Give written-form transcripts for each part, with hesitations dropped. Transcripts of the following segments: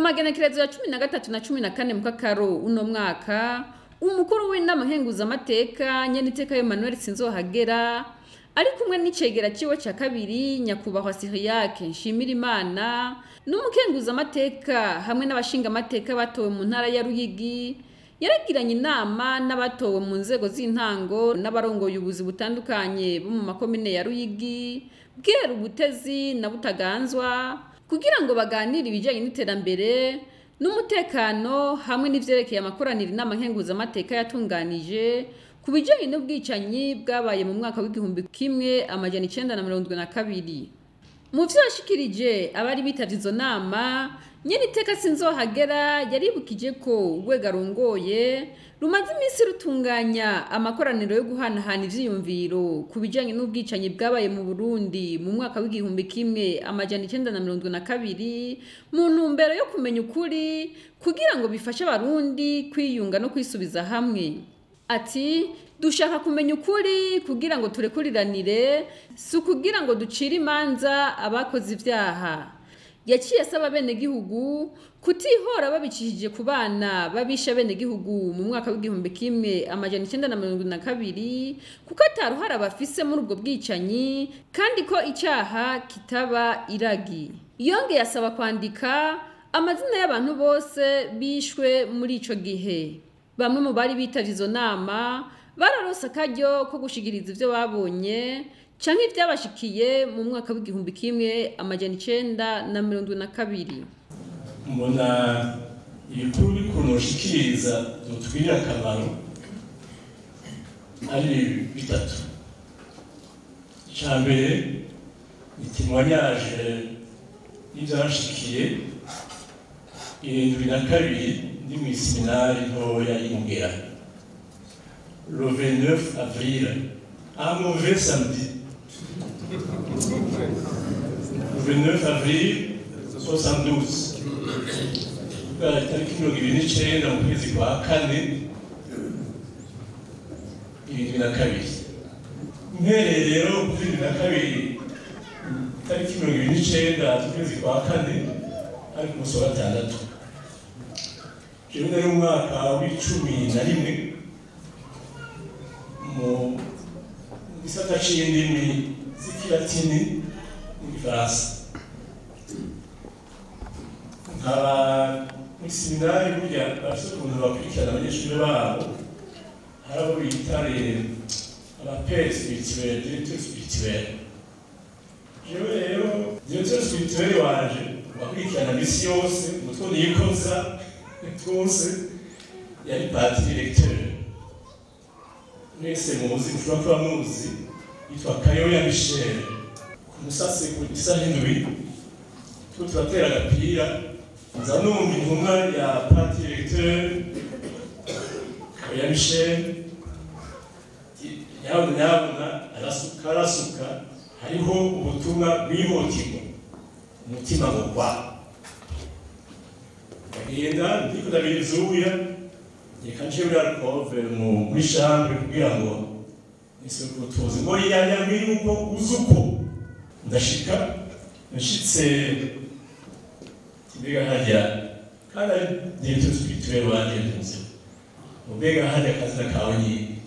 magenekerezo ya 13 na 14 Mukakaro uno mwaka, Umukuru w'Inama Nkenguzamateka Nyeniteka Emmanuel SINZOHAGERA ari kumwe n'icegera ciwe ca kabiri Nyakwubahwa Cyriaque NSHIMIRIMANA n'umukenguzamateka hamwe n'abashingamateka batowe mu ntara ya Ruyigi, yaragiranye inama n'abatowe mu nzego z'intango n'abarongoye ubuzi butandukanye bo mu makomine ya Ruyigi, Bweru, Butezi na Butaganzwa kugirango baganire ibijanye n'iterambere n'umutekano hamwe n'ivyerekeye amakoraniro Inama Nkenguzamateka yatunganije ku bijanye n'ubwicanyi bwabaye mu mwaka w'1972. Mu vyashikirije abari bitavye izo nama, Nyeniteka SINZOHAGERA yaribukije ko urwego arongoye rumaze iminsi rutunganya amakoraniro yo guhanahana ivyiyumviro ku bijanye n'ubwicanyi bwabaye mu Burundi mu mwaka w'1972 mu ntumbero yo kumenya ukuri kugira ngo bifashe abarundi kwiyunga no kwisubiza hamwe. Ati dushaka kumenya ukuri kugira ngo turekuriranire, si kugira ngo ducire imanza abakoze ivyaha. Yaciye asaba bene gihugu kutihora babicishije ku bana babisha bene gihugu mu mwaka w'1972 kuko ataruhara bafise muri ubwo bwicanyi kandi ko icyaha kitaba iragi. Yongeye asaba kwandika amazina y'abantu bose bishwe muri ico gihe. Bamwe mu bari bitavye izo nama bararonse akaryo ko gushigiriza ivyo babonye canke vyabashikiye mu mwaka w'1972. Mbona ibikuru bikunoshikiriza dutwira akamaro ari bitatu. Icambere itimwanyaje n'ivyashikiye 72 ndi mu seminari ntoya y'Ingera. Le 29 avril, un mauvais samedi. Le 29 avril 72. Tariki 29 mu kwezi kwa kane 72. Mpereye rero kuri 72 tariki 29 mu kwezi kwa kane ari ku musi wa gatandatu. Jewe nari mu mwaka w'11 mu gisata c'indimi z'ikilatini n'igifaransa. Nkaba muri seminari burya bafise ukuntu bakurikirana abanyeshuri babo, hari abo bita abapere spirituel, directeur spirituel. Jewe rero directeur spirituel wanje wakurikirana misi yose umutwe niyikoza twose yari patiri lecteur. Mwese muzi, mushobora kuba muzi, yitwa Kayoya Michel. Ku musase ku isaha indwi turatera agapira, nza numva intumwa ya patiri lecteur Kayoya Michel yabona arasuka hariho ubutumwa bw'ihotirwa umutima ngwa. Agenda ndiko ndabizuya reka nje brakove muri chambre kugira ngo nisekutuze ngo yanyamye yuko uzuko ndashika nshitse kibega hajya kana directeur spirituel wanje nzi ubega hajya kaza kawe ni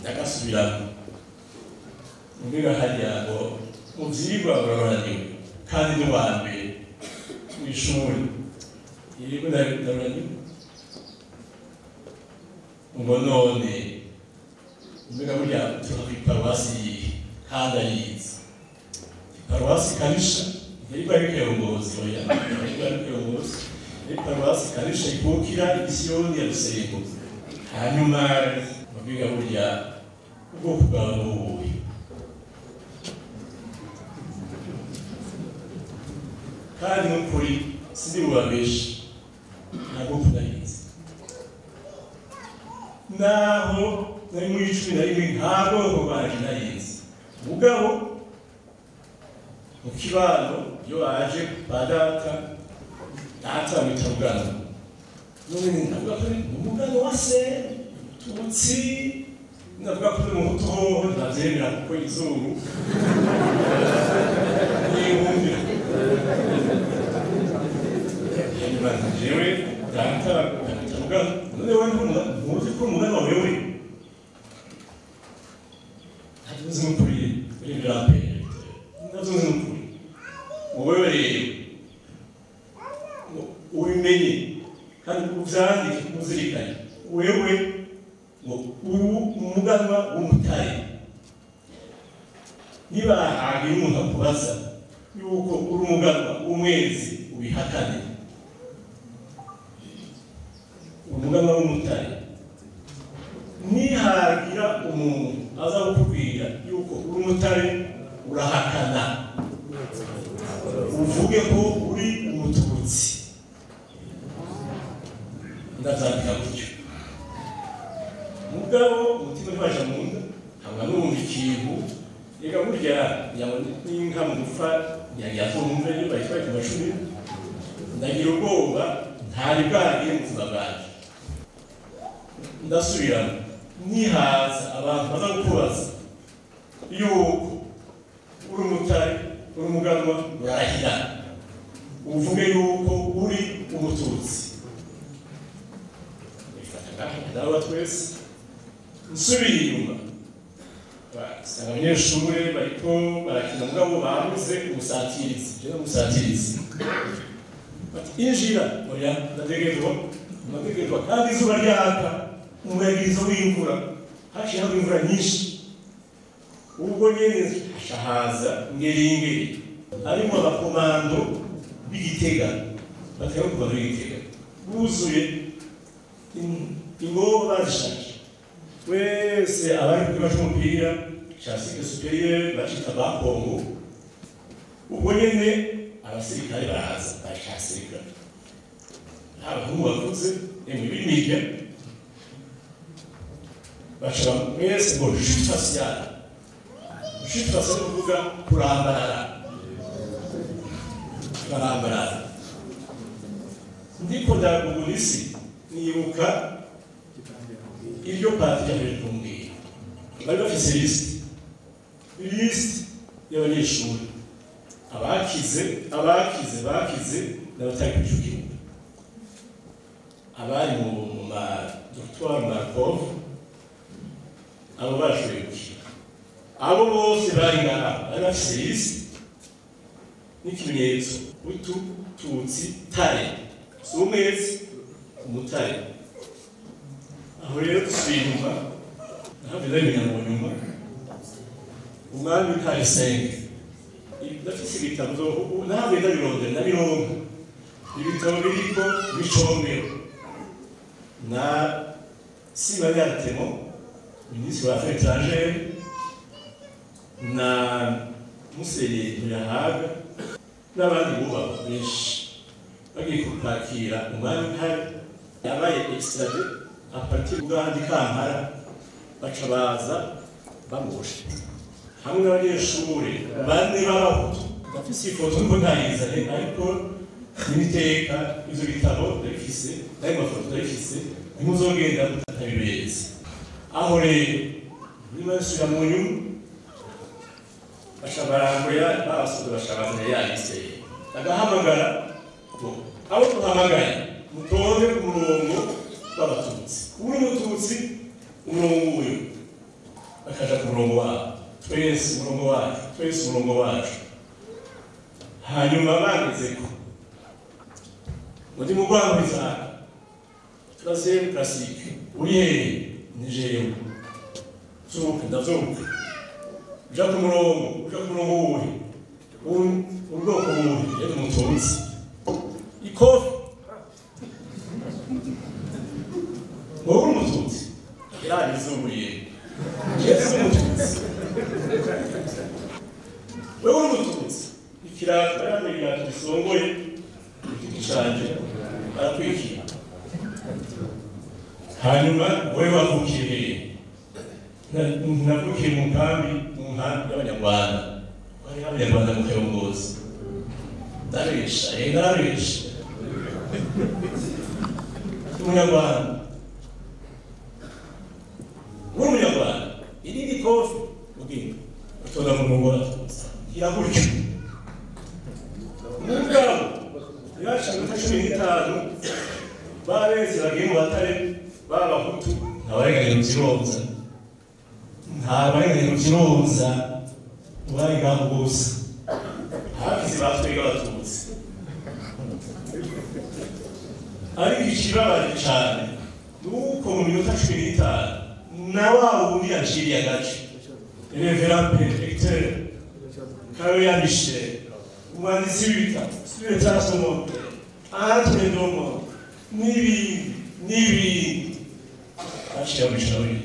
ndakasubira ubega hajya ngo muvyigwa bararaniwe kandi n'uwambe mw'ishuri yego ndarani ngo none mbega burya turakw'iparuwasi kandi yize iparuwasi kanisha yego ariko yongozi oya yego ariko yongozi iparuwasi kanisha ikukira imisiyoni ya Rusengo. Hanyuma mbega burya ubwoko bwawe n'ubuhe kandi n'ukuri sindi bubabeshe ntabwo kudahinze naho nari muri 11 ntabwo baje nahinze mugabo mu kibano yo aje badata mitagano none navuga ko umugano wase tutsi navuga ko mu muto navyemera kuko izuru ni jewe data tuvuga none wewe ntuzi ko umugana wewe ntuzi n'ukuri uri grape ntuzi n'ukuri wewe rero ubimenye kandi uvyandike muzirikanye wewe ngo umuganwa w'umutare niba hagira umuntu akubaza yuko uri umuganwa w'umwezi ubihakane umuganwa w'umutare nihagira umuntu aza kukubwira yuko uri umutare urahakana uvuge ko uri umututsi ndavyandika gutyo mugabo umutima ntiwaja mu nda haba n'uwumva ikintu reka burya n'inka mu gupfa ntiyagiyazumve iyo bayitwaye ku mashuri ndagira ubwoba ntari bwagiye mu buzima bwanjye ndasubiramo nihaza abantu baza kukubaza yuko uri umutare uri umuganwa urahira uvuge yuko uri umututsi ndawa twese nsubira inyuma basanga abanyeshuri bariko barakina mugabo babuze umusatirizi jewe umusatirizi bati injira oya ndategerezwa kandi izuba ryaka umuragirizo w'imvura haciye haba imvura nyinshi ubwo nyene hashahaza ngeringeri arimo abakomando b'Igitega batari kuva b'Igitega buzuye ingobo bazishaje wese abari kuri bashumupira chasike superieur bashita bakongo ubwo nyene abasirikare baraza bashasirika abahungu bavuze bimike bashira mwese ngo jitasiana jitasiana kuvuga kurambarara ndiko ndagugulisi nibuka iryo pati yaje kumbwira bari bafise list y'abanyeshuri abakize n'abatari ku gihugu abari mu ma doctoire Markov abo bashoboye gukira abo bose bari ngaha bari bafise list n'ikimenyetso utu tutsi tare sumezi umutare aho rero dusubira ntabwo ndabimenya mu nyuma umwami w'intare senge ndafise ibitabo ntabwo ndabironka ibitabo biriko bicombero na Simayatemo minisitiri wa affaires étrangères na Musenyeri Muyahaga n'abandi bubahwa benshi bagiye kwakira umwami w'intare yabaye extradé à partir d'Uganda Kampala baca baza bamoshe hamwe n'abanyeshuri bane b'abahutu bafise ifoto niko ntayizanye ariko Nyeniteka ivyo bitabo ndabifise n'ayo mafoto ndabifise ntimuzogenda mutabiberetse aho rero niba basubira mu nyuma baca barangoya babasoza baca bazana yanditse agahamagara abo tuhamagaye mutonde ku murongo w'abatutsi uri umututsi umurongo uyu bakaja ku murongo wabo twese umurongo wacu hanyuma bagezeko undi mugwanguza troisième classique uri hehe ni jewe ndazuka uja ku murongo wuhe ubwoko buhe yari umututsi ikofi wowe uri umututsi yari izuburiye yesu umututsi wowe uri umututsi ikirato yambaye ibirato bisongoye igiti canje arakwikira hanyuma wowe wavukiye hehe navukiye mu nkambi y'abanyarwanda bari abanyarwanda mu kayongozi ndarabesha umunyarwanda w'umunyarwanda irindi kofi ubwira utonda mu murongo w'abatutsi irakurya umugabo yashaka 15 bose bagiye mu batare b'abahutu ntabarenganye mu kironza ntabarenganye mu kironza bari ngaho bose hafize batwega abatutsi ariko ikibabaje cyane nuko mu minota 15 na wa wundi yaciriye agace Reverend Directeur Karuya Michel umwanditsi w'ibitabo Sibetasomo Antoine Domo n'ibindi ashira bishauri